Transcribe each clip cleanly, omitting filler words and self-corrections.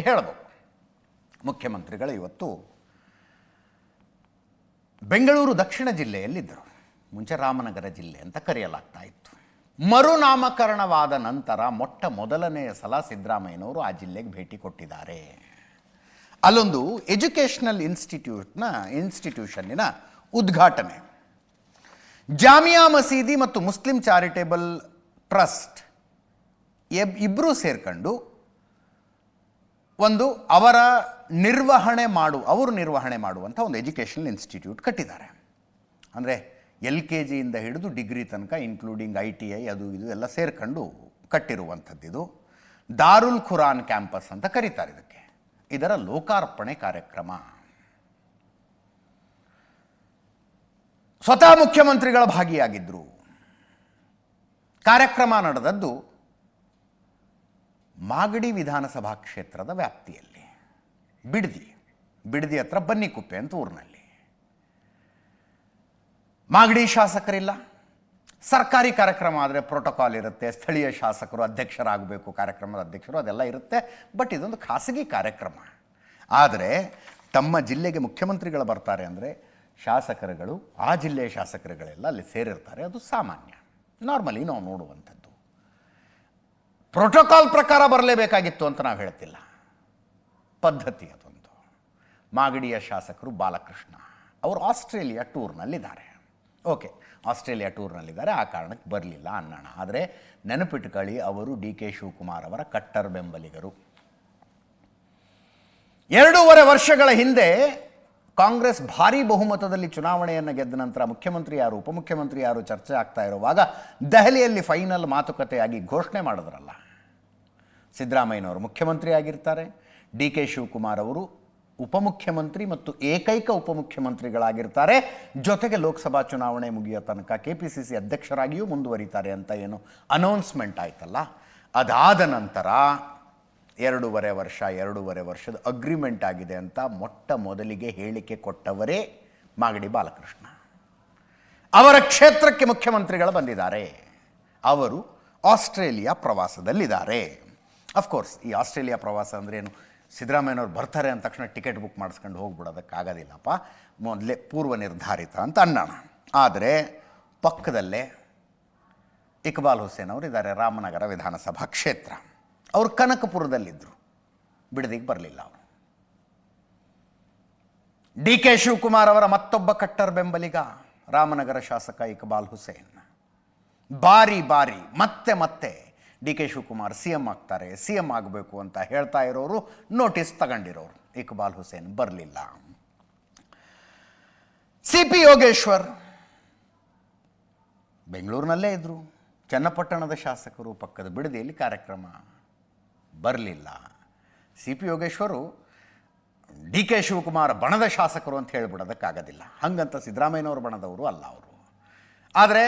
ಹೇಳಬಹುದು. ಮುಖ್ಯಮಂತ್ರಿಗಳು ಇವತ್ತು ಬೆಂಗಳೂರು ದಕ್ಷಿಣ ಜಿಲ್ಲೆಯಲ್ಲಿದ್ದರು. ಮುಂಚೆ ರಾಮನಗರ ಜಿಲ್ಲೆ ಅಂತ ಕರೆಯಲಾಗ್ತಾ ಇತ್ತು. ಮರುನಾಮಕರಣವಾದ ನಂತರ ಮೊಟ್ಟ ಮೊದಲನೆಯ ಸಲ ಸಿದ್ದರಾಮಯ್ಯನವರು ಆ ಜಿಲ್ಲೆಗೆ ಭೇಟಿ ಕೊಟ್ಟಿದ್ದಾರೆ. ಅಲ್ಲೊಂದು ಎಜುಕೇಷನಲ್ ಇನ್ಸ್ಟಿಟ್ಯೂಷನ್ನಿನ ಉದ್ಘಾಟನೆ. ಜಾಮಿಯಾ ಮಸೀದಿ ಮತ್ತು ಮುಸ್ಲಿಂ ಚಾರಿಟೇಬಲ್ ಟ್ರಸ್ಟ್ ಇಬ್ಬರೂ ಸೇರ್ಕೊಂಡು ಒಂದು ಅವರು ನಿರ್ವಹಣೆ ಮಾಡುವಂಥ ಒಂದು ಎಜುಕೇಷನಲ್ ಇನ್ಸ್ಟಿಟ್ಯೂಟ್ ಕಟ್ಟಿದ್ದಾರೆ. ಅಂದರೆ LKG ಇಂದ ಹಿಡಿದು ಡಿಗ್ರಿ ತನಕ ಇನ್ಕ್ಲೂಡಿಂಗ್ ITI ಅದು ಇದು ಎಲ್ಲ ಸೇರ್ಕೊಂಡು ಕಟ್ಟಿರುವಂಥದ್ದಿದು. ದಾರುಲ್ ಖುರಾನ್ ಕ್ಯಾಂಪಸ್ ಅಂತ ಕರೀತಾರೆ ಇದಕ್ಕೆ. ಇದರ ಲೋಕಾರ್ಪಣೆ ಕಾರ್ಯಕ್ರಮ ಸ್ವತಃ ಮುಖ್ಯಮಂತ್ರಿಗಳ ಭಾಗಿಯಾಗಿದ್ದರು. ಕಾರ್ಯಕ್ರಮ ನಡೆದದ್ದು ಮಾಗಡಿ ವಿಧಾನಸಭಾ ಕ್ಷೇತ್ರದ ವ್ಯಾಪ್ತಿಯಲ್ಲಿ, ಬಿಡದಿ ಹತ್ರ ಬನ್ನಿಕುಪ್ಪೆ ಅಂತ ಊರಿನಲ್ಲಿ. ಮಾಗಡಿ ಶಾಸಕರಿಲ್ಲ. ಸರ್ಕಾರಿ ಕಾರ್ಯಕ್ರಮ ಆದರೆ ಪ್ರೋಟೋಕಾಲ್ ಇರುತ್ತೆ, ಸ್ಥಳೀಯ ಶಾಸಕರು ಅಧ್ಯಕ್ಷರಾಗಬೇಕು, ಕಾರ್ಯಕ್ರಮದ ಅಧ್ಯಕ್ಷರು, ಅದೆಲ್ಲ ಇರುತ್ತೆ. ಬಟ್ ಇದೊಂದು ಖಾಸಗಿ ಕಾರ್ಯಕ್ರಮ. ಆದರೆ ತಮ್ಮ ಜಿಲ್ಲೆಗೆ ಮುಖ್ಯಮಂತ್ರಿಗಳು ಬರ್ತಾರೆ ಅಂದರೆ ಶಾಸಕರುಗಳು, ಆ ಜಿಲ್ಲೆಯ ಶಾಸಕರುಗಳೆಲ್ಲ ಅಲ್ಲಿ ಸೇರಿರ್ತಾರೆ. ಅದು ಸಾಮಾನ್ಯ, ನಾರ್ಮಲಿ ನಾವು ನೋಡುವಂಥದ್ದು. ಪ್ರೋಟೋಕಾಲ್ ಪ್ರಕಾರ ಬರಲೇಬೇಕಾಗಿತ್ತು ಅಂತ ನಾವು ಹೇಳ್ತಿಲ್ಲ, ಪದ್ಧತಿ ಅದೊಂದು. ಮಾಗಡಿಯ ಶಾಸಕರು ಬಾಲಕೃಷ್ಣ ಅವರು ಆಸ್ಟ್ರೇಲಿಯಾ ಟೂರ್ನಲ್ಲಿದ್ದಾರೆ. ಓಕೆ, ಆಸ್ಟ್ರೇಲಿಯಾ ಟೂರ್ನಲ್ಲಿದ್ದಾರೆ, ಆ ಕಾರಣಕ್ಕೆ ಬರಲಿಲ್ಲ ಅನ್ನೋಣ. ಆದರೆ ನೆನಪಿಟ್ಕೊಳ್ಳಿ, ಅವರು DK ಶಿವಕುಮಾರ್ ಅವರ ಕಟ್ಟರ್ ಬೆಂಬಲಿಗರು. 2.5 ವರ್ಷಗಳ ಹಿಂದೆ ಕಾಂಗ್ರೆಸ್ ಭಾರೀ ಬಹುಮತದಲ್ಲಿ ಚುನಾವಣೆಯನ್ನು ಗೆದ್ದ ನಂತರ ಮುಖ್ಯಮಂತ್ರಿ ಯಾರು, ಉಪಮುಖ್ಯಮಂತ್ರಿ ಯಾರು ಚರ್ಚೆ ಆಗ್ತಾ ಇರುವಾಗ ದೆಹಲಿಯಲ್ಲಿ ಫೈನಲ್ ಮಾತುಕತೆಯಾಗಿ ಘೋಷಣೆ ಮಾಡಿದ್ರಲ್ಲ, ಸಿದ್ದರಾಮಯ್ಯನವರು ಮುಖ್ಯಮಂತ್ರಿ ಆಗಿರ್ತಾರೆ, DK ಶಿವಕುಮಾರ್ ಅವರು ಉಪಮುಖ್ಯಮಂತ್ರಿ ಮತ್ತು ಏಕೈಕ ಉಪಮುಖ್ಯಮಂತ್ರಿಗಳಾಗಿರ್ತಾರೆ, ಜೊತೆಗೆ ಲೋಕಸಭಾ ಚುನಾವಣೆ ಮುಗಿಯೋ ತನಕ KPCC ಅಧ್ಯಕ್ಷರಾಗಿಯೂ ಮುಂದುವರಿತಾರೆ ಅಂತ ಏನು ಅನೌನ್ಸ್ಮೆಂಟ್ ಆಯ್ತಲ್ಲ, ಅದಾದ ನಂತರ 2.5 ವರ್ಷದ ಅಗ್ರಿಮೆಂಟ್ ಆಗಿದೆ ಅಂತ ಮೊಟ್ಟ ಮೊದಲಿಗೆ ಹೇಳಿಕೆ ಕೊಟ್ಟವರೇ ಮಾಗಡಿ ಬಾಲಕೃಷ್ಣ. ಅವರ ಕ್ಷೇತ್ರಕ್ಕೆ ಮುಖ್ಯಮಂತ್ರಿಗಳು ಬಂದಿದ್ದಾರೆ. ಅವರು ಆಸ್ಟ್ರೇಲಿಯಾ ಪ್ರವಾಸದಲ್ಲಿದ್ದಾರೆ. ಅಫ್ಕೋರ್ಸ್ ಈ ಆಸ್ಟ್ರೇಲಿಯಾ ಪ್ರವಾಸ ಅಂದರೆ ಏನು, ಸಿದ್ದರಾಮಯ್ಯನವ್ರು ಬರ್ತಾರೆ ಅಂದ ತಕ್ಷಣ ಟಿಕೆಟ್ ಬುಕ್ ಮಾಡಿಸ್ಕೊಂಡು ಹೋಗ್ಬಿಡೋದಕ್ಕಾಗೋದಿಲ್ಲಪ್ಪ, ಮೊದಲೇ ಪೂರ್ವ ನಿರ್ಧಾರಿತ ಅಂತ ಅನ್ನೋಣ. ಆದರೆ ಪಕ್ಕದಲ್ಲೇ ಇಕ್ಬಾಲ್ ಹುಸೇನ್ ಅವರು ಇದ್ದಾರೆ, ರಾಮನಗರ ವಿಧಾನಸಭಾ ಕ್ಷೇತ್ರ. ಅವರು ಕನಕಪುರದಲ್ಲಿದ್ದರು, ಬಿಡದಿಗೆ ಬರಲಿಲ್ಲ ಅವರು. DK ಶಿವಕುಮಾರ್ ಅವರ ಮತ್ತೊಬ್ಬ ಕಟ್ಟರ್ ಬೆಂಬಲಿಗ ರಾಮನಗರ ಶಾಸಕ ಇಕ್ಬಾಲ್ ಹುಸೇನ್. ಬಾರಿ ಮತ್ತೆ DK ಶಿವಕುಮಾರ್ CM ಆಗ್ತಾರೆ, CM ಆಗಬೇಕು ಅಂತ ಹೇಳ್ತಾ ಇರೋರು, ನೋಟಿಸ್ ತಗೊಂಡಿರೋರು. ಇಕ್ಬಾಲ್ ಹುಸೇನ್ ಬರಲಿಲ್ಲ. CP ಯೋಗೇಶ್ವರ್ ಬೆಂಗಳೂರಿನಲ್ಲೇ ಇದ್ದರು, ಚನ್ನಪಟ್ಟಣದ ಶಾಸಕರು, ಪಕ್ಕದ ಬಿಡದಿಯಲ್ಲಿ ಕಾರ್ಯಕ್ರಮ, ಬರಲಿಲ್ಲ. CP ಯೋಗೇಶ್ವರು DK ಶಿವಕುಮಾರ್ ಬಣದ ಶಾಸಕರು ಅಂತ ಹೇಳ್ಬಿಡೋದಕ್ಕಾಗೋದಿಲ್ಲ, ಹಂಗಂತ ಸಿದ್ದರಾಮಯ್ಯನವ್ರ ಬಣದವರು ಅಲ್ಲ ಅವರು. ಆದರೆ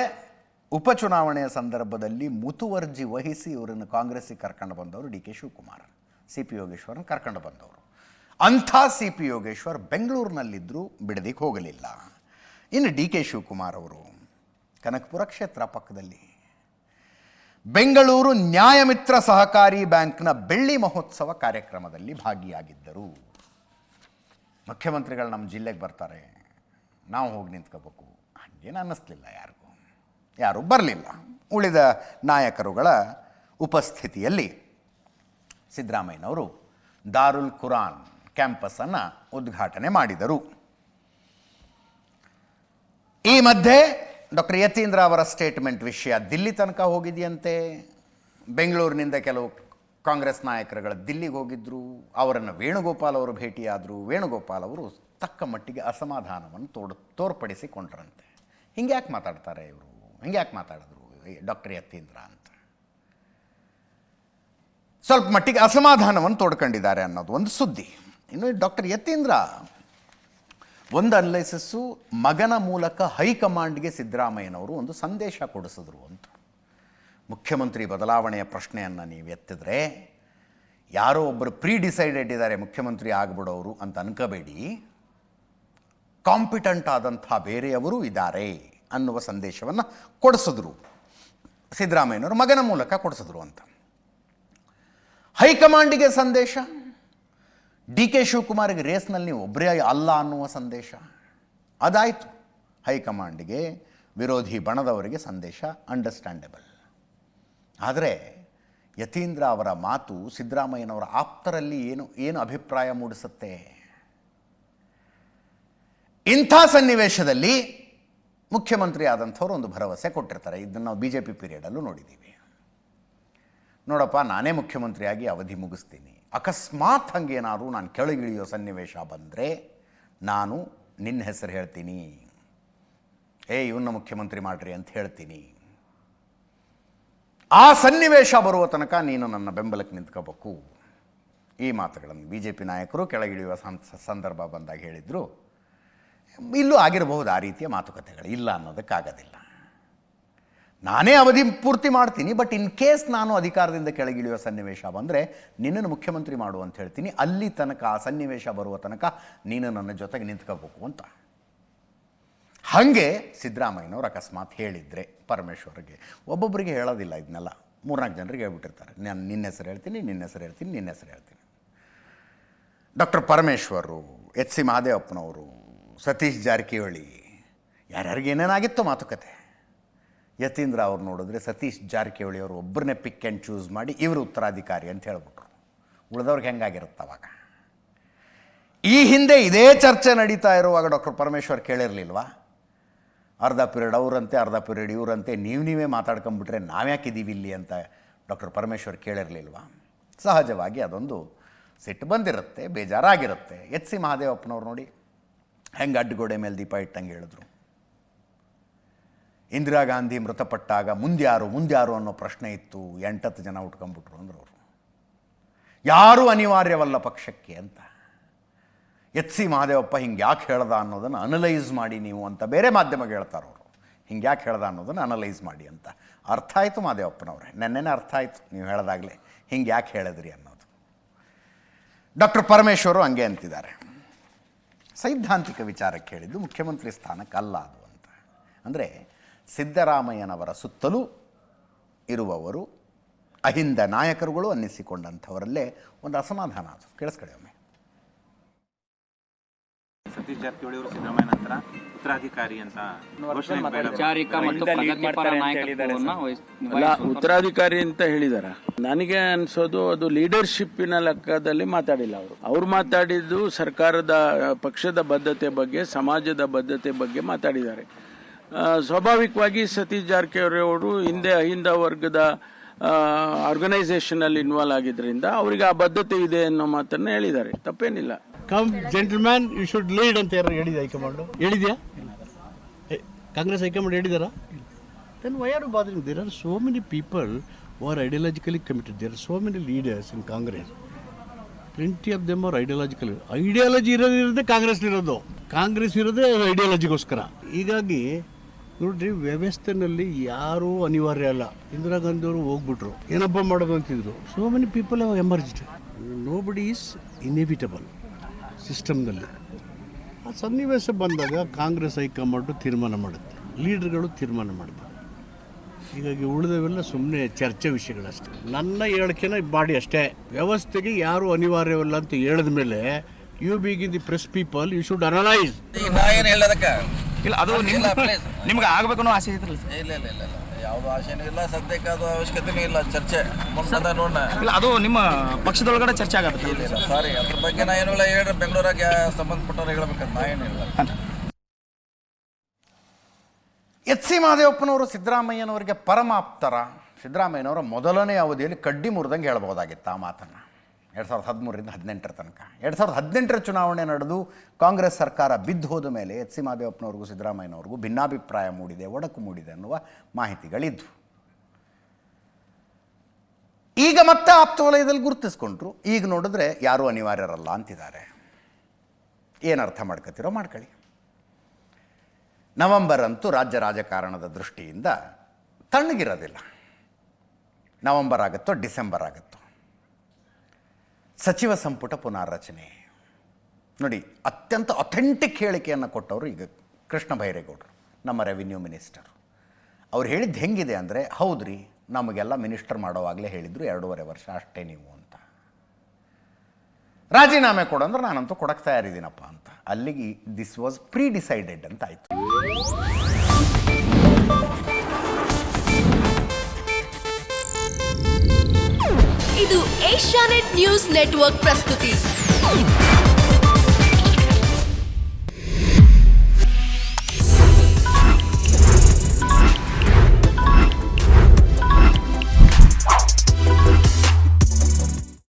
ಉಪಚುನಾವಣೆಯ ಸಂದರ್ಭದಲ್ಲಿ ಮುತುವರ್ಜಿ ವಹಿಸಿ ಇವರನ್ನು ಕಾಂಗ್ರೆಸ್ಸಿಗೆ ಕರ್ಕೊಂಡು ಬಂದವರು DK ಶಿವಕುಮಾರ್, CP ಯೋಗೇಶ್ವರನ್ನು ಕರ್ಕೊಂಡು ಬಂದವರು. ಅಂಥ CP ಯೋಗೇಶ್ವರ್ ಬೆಂಗಳೂರಿನಲ್ಲಿದ್ದರೂ ಬಿಡದಿಗೆ ಹೋಗಲಿಲ್ಲ. ಇನ್ನು DK ಶಿವಕುಮಾರ್ ಅವರು ಕನಕಪುರ ಕ್ಷೇತ್ರ ಪಕ್ಕದಲ್ಲಿ ಬೆಂಗಳೂರು ನ್ಯಾಯಮಿತ್ರ ಸಹಕಾರಿ ಬ್ಯಾಂಕ್ನ ಬೆಳ್ಳಿ ಮಹೋತ್ಸವ ಕಾರ್ಯಕ್ರಮದಲ್ಲಿ ಭಾಗಿಯಾಗಿದ್ದರು. ಮುಖ್ಯಮಂತ್ರಿಗಳು ನಮ್ಮ ಜಿಲ್ಲೆಗೆ ಬರ್ತಾರೆ, ನಾವು ಹೋಗಿ ನಿಂತ್ಕೋಬೇಕು, ಹಾಗೇನು ಅನ್ನಿಸ್ಲಿಲ್ಲ ಯಾರು ಬರಲಿಲ್ಲ. ಉಳಿದ ನಾಯಕರುಗಳ ಉಪಸ್ಥಿತಿಯಲ್ಲಿ ಸಿದ್ದರಾಮಯ್ಯನವರು ದಾರುಲ್ ಖುರಾನ್ ಕ್ಯಾಂಪಸ್ಸನ್ನು ಉದ್ಘಾಟನೆ ಮಾಡಿದರು. ಈ ಮಧ್ಯೆ ಡಾಕ್ಟರ್ ಯತೀಂದ್ರ ಅವರ ಸ್ಟೇಟ್ಮೆಂಟ್ ವಿಷಯ ದಿಲ್ಲಿ ತನಕ ಹೋಗಿದೆಯಂತೆ. ಬೆಂಗಳೂರಿನಿಂದ ಕೆಲವು ಕಾಂಗ್ರೆಸ್ ನಾಯಕರುಗಳು ದಿಲ್ಲಿಗೆ ಹೋಗಿದ್ದರು, ಅವರನ್ನು ವೇಣುಗೋಪಾಲ್ ಅವರು ಭೇಟಿಯಾದರು. ವೇಣುಗೋಪಾಲ್ ಅವರು ತಕ್ಕ ಮಟ್ಟಿಗೆ ಅಸಮಾಧಾನವನ್ನು ತೋರ್ಪಡಿಸಿಕೊಂಡ್ರಂತೆ. ಹಿಂಗ್ಯಾಕೆ ಮಾತಾಡ್ತಾರೆ ಇವರು, ಹಿಂಗ್ಯಾಕೆ ಮಾತಾಡಿದ್ರು ಡಾಕ್ಟರ್ ಯತೀಂದ್ರ ಅಂತ ಸ್ವಲ್ಪ ಮಟ್ಟಿಗೆ ಅಸಮಾಧಾನವನ್ನು ತೋಡ್ಕೊಂಡಿದ್ದಾರೆ ಅನ್ನೋದು ಒಂದು ಸುದ್ದಿ. ಇನ್ನು ಡಾಕ್ಟರ್ ಯತೀಂದ್ರ ಒಂದು ಅನಲೈಸಿಸ್ಸು, ಮಗನ ಮೂಲಕ ಹೈಕಮಾಂಡ್ಗೆ ಸಿದ್ದರಾಮಯ್ಯನವರು ಒಂದು ಸಂದೇಶ ಕೊಡಿಸಿದ್ರು ಅಂತ. ಮುಖ್ಯಮಂತ್ರಿ ಬದಲಾವಣೆಯ ಪ್ರಶ್ನೆಯನ್ನು ನೀವು ಎತ್ತಿದ್ರೆ ಯಾರೋ ಒಬ್ಬರು ಡಿಸೈಡೆಡ್ ಇದ್ದಾರೆ ಮುಖ್ಯಮಂತ್ರಿ ಆಗಿಬಿಡೋರು ಅಂತ ಅನ್ಕೋಬೇಡಿ, ಕಾಂಪಿಟೆಂಟ್ ಆದಂಥ ಬೇರೆಯವರು ಇದ್ದಾರೆ ಅನ್ನುವ ಸಂದೇಶವನ್ನು ಕೊಡಿಸಿದ್ರು ಸಿದ್ದರಾಮಯ್ಯನವರು, ಮಗನ ಮೂಲಕ ಕೊಡಿಸಿದ್ರು ಅಂತ. ಹೈಕಮಾಂಡಿಗೆ ಸಂದೇಶ, ಡಿ ಕೆ ಶಿವಕುಮಾರ್ಗೆ ರೇಸ್ನಲ್ಲಿ ನೀವು ಒಬ್ಬರೇ ಅಲ್ಲ ಅನ್ನುವ ಸಂದೇಶ ಅದಾಯಿತು. ಹೈಕಮಾಂಡಿಗೆ, ವಿರೋಧಿ ಬಣದವರಿಗೆ ಸಂದೇಶ ಅಂಡರ್ಸ್ಟ್ಯಾಂಡಬಲ್. ಆದರೆ ಯತೀಂದ್ರ ಅವರ ಮಾತು ಸಿದ್ದರಾಮಯ್ಯನವರ ಆಪ್ತರಲ್ಲಿ ಏನು ಅಭಿಪ್ರಾಯ ಮೂಡಿಸುತ್ತೆ? ಇಂಥ ಸನ್ನಿವೇಶದಲ್ಲಿ ಮುಖ್ಯಮಂತ್ರಿ ಆದಂಥವ್ರು ಒಂದು ಭರವಸೆ ಕೊಟ್ಟಿರ್ತಾರೆ. ಇದನ್ನು ನಾವು BJP ಪೀರಿಯಡಲ್ಲೂ ನೋಡಿದ್ದೀವಿ. ನೋಡಪ್ಪ, ನಾನೇ ಮುಖ್ಯಮಂತ್ರಿಯಾಗಿ ಅವಧಿ ಮುಗಿಸ್ತೀನಿ, ಅಕಸ್ಮಾತ್ ಹಂಗೇನಾದ್ರು ನಾನು ಕೆಳಗಿಳಿಯೋ ಸನ್ನಿವೇಶ ಬಂದರೆ ನಾನು ನಿನ್ನ ಹೆಸರು ಹೇಳ್ತೀನಿ, ಇವನ್ನ ಮುಖ್ಯಮಂತ್ರಿ ಮಾಡ್ರಿ ಅಂತ ಹೇಳ್ತೀನಿ. ಆ ಸನ್ನಿವೇಶ ಬರುವ ತನಕ ನೀನು ನನ್ನ ಬೆಂಬಲಕ್ಕೆ ನಿಂತ್ಕೋಬೇಕು. ಈ ಮಾತುಗಳನ್ನು BJP ನಾಯಕರು ಕೆಳಗಿಳಿಯುವ ಸಂದರ್ಭ ಬಂದಾಗ ಹೇಳಿದರು. ಇಲ್ಲೂ ಆಗಿರಬಹುದು ಆ ರೀತಿಯ ಮಾತುಕತೆಗಳು, ಇಲ್ಲ ಅನ್ನೋದಕ್ಕಾಗೋದಿಲ್ಲ. ನಾನೇ ಅವಧಿ ಪೂರ್ತಿ ಮಾಡ್ತೀನಿ, ಬಟ್ ಇನ್ ಕೇಸ್ ನಾನು ಅಧಿಕಾರದಿಂದ ಕೆಳಗಿಳಿಯುವ ಸನ್ನಿವೇಶ ಬಂದರೆ ನಿನ್ನನ್ನು ಮುಖ್ಯಮಂತ್ರಿ ಮಾಡು ಅಂತ ಹೇಳ್ತೀನಿ. ಅಲ್ಲಿ ತನಕ, ಆ ಸನ್ನಿವೇಶ ಬರುವ ತನಕ ನೀನು ನನ್ನ ಜೊತೆಗೆ ನಿಂತ್ಕೋಬೇಕು ಅಂತ. ಹಾಗೆ ಸಿದ್ದರಾಮಯ್ಯನವ್ರು ಅಕಸ್ಮಾತ್ ಹೇಳಿದರೆ ಪರಮೇಶ್ವರ್ಗೆ, ಒಬ್ಬೊಬ್ಬರಿಗೆ ಹೇಳೋದಿಲ್ಲ ಇದನ್ನೆಲ್ಲ, 3-4 ಜನರಿಗೆ ಹೇಳ್ಬಿಟ್ಟಿರ್ತಾರೆ, ನಾನು ನಿನ್ನ ಹೆಸರು ಹೇಳ್ತೀನಿ, ನಿನ್ನ ಹೆಸರು ಹೇಳ್ತೀನಿ, ನಿನ್ನ ಹೆಸರು ಹೇಳ್ತೀನಿ. ಡಾಕ್ಟರ್ ಪರಮೇಶ್ವರು, HC ಮಹದೇವಪ್ಪನವರು, ಸತೀಶ್ ಜಾರಕಿಹೊಳಿ, ಯಾರ್ಯಾರಿಗೆ ಏನೇನಾಗಿತ್ತು ಮಾತುಕತೆ. ಯತೀಂದ್ರ ಅವ್ರು ನೋಡಿದ್ರೆ ಸತೀಶ್ ಜಾರಕಿಹೊಳಿ ಅವರು ಒಬ್ಬರನ್ನೇ ಪಿಕ್ ಆ್ಯಂಡ್ ಚೂಸ್ ಮಾಡಿ ಇವರು ಉತ್ತರಾಧಿಕಾರಿ ಅಂತ ಹೇಳ್ಬಿಟ್ರು. ಉಳಿದವ್ರಿಗೆ ಹೆಂಗಾಗಿರುತ್ತೆ ಅವಾಗ? ಈ ಹಿಂದೆ ಇದೇ ಚರ್ಚೆ ನಡೀತಾ ಇರುವಾಗ ಡಾಕ್ಟರ್ ಪರಮೇಶ್ವರ್ ಕೇಳಿರಲಿಲ್ವಾ? ಅರ್ಧ ಪೀರಿಯಡ್ ಅವರಂತೆ, ಅರ್ಧ ಪೀರಿಯಡ್ ಇವರಂತೆ, ನೀವೇ ಮಾತಾಡ್ಕೊಂಬಿಟ್ರೆ ನಾವ್ಯಾಕಿದ್ದೀವಿ ಇಲ್ಲಿ ಅಂತ ಡಾಕ್ಟರ್ ಪರಮೇಶ್ವರ್ ಕೇಳಿರಲಿಲ್ವಾ? ಸಹಜವಾಗಿ ಅದೊಂದು ಸಿಟ್ಟು ಬಂದಿರುತ್ತೆ, ಬೇಜಾರಾಗಿರುತ್ತೆ. HC ಮಹದೇವಪ್ಪನವ್ರು ನೋಡಿ ಹೆಂಗೆ ಅಡ್ಡಗೋಡೆ ಮೇಲೆ ದೀಪ ಇಟ್ಟಂಗೆ ಹೇಳಿದ್ರು. ಇಂದಿರಾ ಗಾಂಧಿ ಮೃತಪಟ್ಟಾಗ ಮುಂದ್ಯಾರು ಅನ್ನೋ ಪ್ರಶ್ನೆ ಇತ್ತು, 8-10 ಜನ ಉಟ್ಕೊಂಡ್ಬಿಟ್ರು ಅಂದರು ಅವರು. ಯಾರೂ ಅನಿವಾರ್ಯವಲ್ಲ ಪಕ್ಷಕ್ಕೆ ಅಂತ. HC ಮಹದೇವಪ್ಪ ಹಿಂಗೆ ಯಾಕೆ ಹೇಳ್ದ ಅನ್ನೋದನ್ನು ಅನಲೈಸ್ ಮಾಡಿ ನೀವು ಅಂತ ಬೇರೆ ಮಾಧ್ಯಮಕ್ಕೆ ಹೇಳ್ತಾರೆ ಅವರು. ಹಿಂಗೆ ಯಾಕೆ ಹೇಳ್ದ ಅನ್ನೋದನ್ನು ಅನಲೈಸ್ ಮಾಡಿ ಅಂತ. ಅರ್ಥ ಆಯಿತು ಮಹದೇವಪ್ಪನವ್ರೆ, ನೆನ್ನೆನೇ ಅರ್ಥ ಆಯಿತು ನೀವು ಹೇಳೋದಾಗಲೇ ಹಿಂಗೆ ಯಾಕೆ ಹೇಳಿದ್ರಿ ಅನ್ನೋದು. ಡಾಕ್ಟರ್ ಪರಮೇಶ್ವರು ಹಂಗೆ ಅಂತಿದ್ದಾರೆ. ಸೈದ್ಧಾಂತಿಕ ವಿಚಾರಕ್ಕೆ ಹೇಳಿದ್ದು ಮುಖ್ಯಮಂತ್ರಿ ಸ್ಥಾನಕ್ಕಲ್ಲ ಅದು ಅಂತ. ಅಂದರೆ ಸಿದ್ದರಾಮಯ್ಯನವರ ಸುತ್ತಲೂ ಇರುವವರು ಅಹಿಂದ ನಾಯಕರುಗಳು ಅನ್ನಿಸಿಕೊಂಡಂಥವರಲ್ಲೇ ಒಂದು ಅಸಮಾಧಾನ. ಅದು ಕೇಳಿಸ್ಕೊಳ್ಳಿ ಒಮ್ಮೆ. ಸತೀಶ್ ಜಾರಕಿಹೊಳಿ ಅವರು ಸಿದ್ದರಾಮಯ್ಯ ನಂತರ ಉತ್ತರಾಧಿಕಾರಿ ಅಂತ ಉತ್ತರಾಧಿಕಾರಿ ಅಂತ ಹೇಳಿದಾರ. ನನಗೆ ಅನ್ಸೋದು ಅದು ಲೀಡರ್ಶಿಪ್ಪಿನ ಲೆಕ್ಕದಲ್ಲಿ ಮಾತಾಡಿಲ್ಲ ಅವರು. ಅವ್ರು ಮಾತಾಡಿದ್ದು ಸರ್ಕಾರದ ಪಕ್ಷದ ಬದ್ಧತೆ ಬಗ್ಗೆ, ಸಮಾಜದ ಬದ್ಧತೆ ಬಗ್ಗೆ ಮಾತಾಡಿದ್ದಾರೆ. ಸ್ವಾಭಾವಿಕವಾಗಿ ಸತೀಶ್ ಜಾರಕಿಹೊಳಿ ಅವರು ಹಿಂದೆ ಅಹಿಂದ ವರ್ಗದ ಆರ್ಗನೈಸೇಷನ್ ಅಲ್ಲಿ ಇನ್ವಾಲ್ವ್ ಆಗಿದ್ರಿಂದ ಅವರಿಗೆ ಆ ಬದ್ಧತೆ ಇದೆ ಅನ್ನೋ ಮಾತನ್ನ ಹೇಳಿದ್ದಾರೆ. ತಪ್ಪೇನಿಲ್ಲ. Come gentleman you should lead ಅಂತ ಯಾರು ಹೇಳಿದೆ ಹೈಕಮಾಂಡ್? ಹೇಳಿದ್ಯಾ? ಕಾಂಗ್ರೆಸ್ ಹೈಕಮಾಂಡ್ ಹೇಳಿದಾರಾ? Then why are you bothering? There are so many people who are ideologically committed. There are so many leaders in Congress. Plenty of them are ideological. Ideology ಇರೋದೇ ಕಾಂಗ್ರೆಸ್ ಇರೋದು. ಕಾಂಗ್ರೆಸ್ ಇರೋದೇ ಐಡಿಯಾಲಜಿಗೋಸ್ಕರ. ಹೀಗಾಗಿ ನೋಡ್ರಿ, ವ್ಯವಸ್ಥೆನಲ್ಲಿ ಯಾರೂ ಅನಿವಾರ್ಯ ಅಲ್ಲ. ಇಂದಿರಾ ಗಾಂಧಿ ಅವರು ಹೋಗ್ಬಿಟ್ರು, ಏನಪ್ಪ ಮಾಡೋದು ಅಂತಿದ್ರು. So many people have emerged. Nobody is inevitable ಸಿಸ್ಟಮ್ನಲ್ಲಿ. ಆ ಸನ್ನಿವೇಶ ಬಂದಾಗ ಕಾಂಗ್ರೆಸ್ ಹೈಕಮಾಂಡು ತೀರ್ಮಾನ ಮಾಡುತ್ತೆ, ಲೀಡರ್ಗಳು ತೀರ್ಮಾನ ಮಾಡ್ತಾರೆ. ಹೀಗಾಗಿ ಉಳಿದವೆಲ್ಲ ಸುಮ್ಮನೆ ಚರ್ಚೆ ವಿಷಯಗಳಷ್ಟೇ. ನನ್ನ ಹೇಳಿಕೆನ ಮಾಡಿ ಅಷ್ಟೇ. ವ್ಯವಸ್ಥೆಗೆ ಯಾರು ಅನಿವಾರ್ಯವಲ್ಲ ಅಂತ ಹೇಳಿದ ಮೇಲೆ you begin the press people you should analyse. ಇಲ್ಲ, ಅದು ನಿಮ್ಗೆ ಆಗ್ಬೇಕು ಅನ್ನೋ ಆಸೆ ಇದ್ರಲ್ಲ? ಇಲ್ಲ ಯಾವುದು ಆಸೆನೂ ಇಲ್ಲ, ಸದ್ಯಕ್ಕೆ ಅದು ಅವಶ್ಯಕತೆನೂ ಇಲ್ಲ. ಚರ್ಚೆ ಮುಂದೆ ನೋಡೋಣ. ಇಲ್ಲ, ಅದು ನಿಮ್ಮ ಪಕ್ಷದೊಳಗಡೆ ಚರ್ಚೆ ಆಗುತ್ತೆ. ಇಲ್ಲ ಸಾರಿ, ಅದ್ರ ಬಗ್ಗೆ ನಾ ಏನಿಲ್ಲ ಹೇಳ್ರಿ. ಬೆಂಗಳೂರಾಗೆ ಸಂಬಂಧಪಟ್ಟವ್ರು ಹೇಳ್ಬೇಕಂತ ನಾ ಏನಿಲ್ಲ. HC ಮಹದೇವಪ್ಪನವರು ಸಿದ್ದರಾಮಯ್ಯನವರಿಗೆ ಪರಮಾಪ್ತರ. ಸಿದ್ದರಾಮಯ್ಯನವರ ಮೊದಲನೇ ಅವಧಿಯಲ್ಲಿ ಕಡ್ಡಿ ಮುರಿದಂಗೆ ಹೇಳ್ಬೋದಾಗಿತ್ತು ಆ ಮಾತನ್ನು. 2013ರಿಂದ 2018 ತನಕ. 2018 ಚುನಾವಣೆ ನಡೆದು ಕಾಂಗ್ರೆಸ್ ಸರ್ಕಾರ ಬಿದ್ದು ಹೋದ ಮೇಲೆ HC ಮಹದೇವಪ್ಪನವ್ರಿಗೂ ಸಿದ್ದರಾಮಯ್ಯನವ್ರಿಗೂ ಭಿನ್ನಾಭಿಪ್ರಾಯ ಮೂಡಿದೆ, ಒಡಕು ಮೂಡಿದೆ ಅನ್ನುವ ಮಾಹಿತಿಗಳಿದ್ವು. ಈಗ ಮತ್ತೆ ಆಪ್ತ ವಲಯದಲ್ಲಿ ಗುರುತಿಸ್ಕೊಂಡ್ರು. ಈಗ ನೋಡಿದ್ರೆ ಯಾರೂ ಅನಿವಾರ್ಯರಲ್ಲ ಅಂತಿದ್ದಾರೆ. ಏನು ಅರ್ಥ ಮಾಡ್ಕೊತಿರೋ ಮಾಡ್ಕೊಳ್ಳಿ. ನವೆಂಬರ್ ಅಂತೂ ರಾಜ್ಯ ರಾಜಕಾರಣದ ದೃಷ್ಟಿಯಿಂದ ತಣ್ಣಗಿರೋದಿಲ್ಲ. ನವೆಂಬರ್ ಆಗುತ್ತೋ ಡಿಸೆಂಬರ್ ಆಗುತ್ತೋ. ಸಚಿವ ಸಂಪುಟ ಪುನಾರಚನೆ ನೋಡಿ, ಅತ್ಯಂತ ಅಥೆಂಟಿಕ್ ಹೇಳಿಕೆಯನ್ನು ಕೊಟ್ಟವರು ಈಗ ಕೃಷ್ಣ ಬೈರೇಗೌಡರು, ನಮ್ಮ ರೆವಿನ್ಯೂ ಮಿನಿಸ್ಟರ್. ಅವ್ರು ಹೇಳಿದ್ದು ಹೆಂಗಿದೆ ಅಂದರೆ, ಹೌದ್ರಿ ನಮಗೆಲ್ಲ ಮಿನಿಸ್ಟರ್ ಮಾಡೋವಾಗಲೇ ಹೇಳಿದರು 2.5 ವರ್ಷ ಅಷ್ಟೇ ನೀವು ಅಂತ. ರಾಜೀನಾಮೆ ಕೊಡು ಅಂದ್ರೆ ನಾನಂತೂ ಕೊಡಕ್ಕೆ ತಯಾರಿದ್ದೀನಪ್ಪ ಅಂತ. ಅಲ್ಲಿಗೆ ದಿಸ್ ವಾಸ್ ಪ್ರೀ ಡಿಸೈಡೆಡ್ ಅಂತ ಆಯಿತು. ಇದು ಏಷ್ಯಾನೆಟ್ ನ್ಯೂಸ್ ನೆಟ್ವರ್ಕ್ ಪ್ರಸ್ತುತಿ.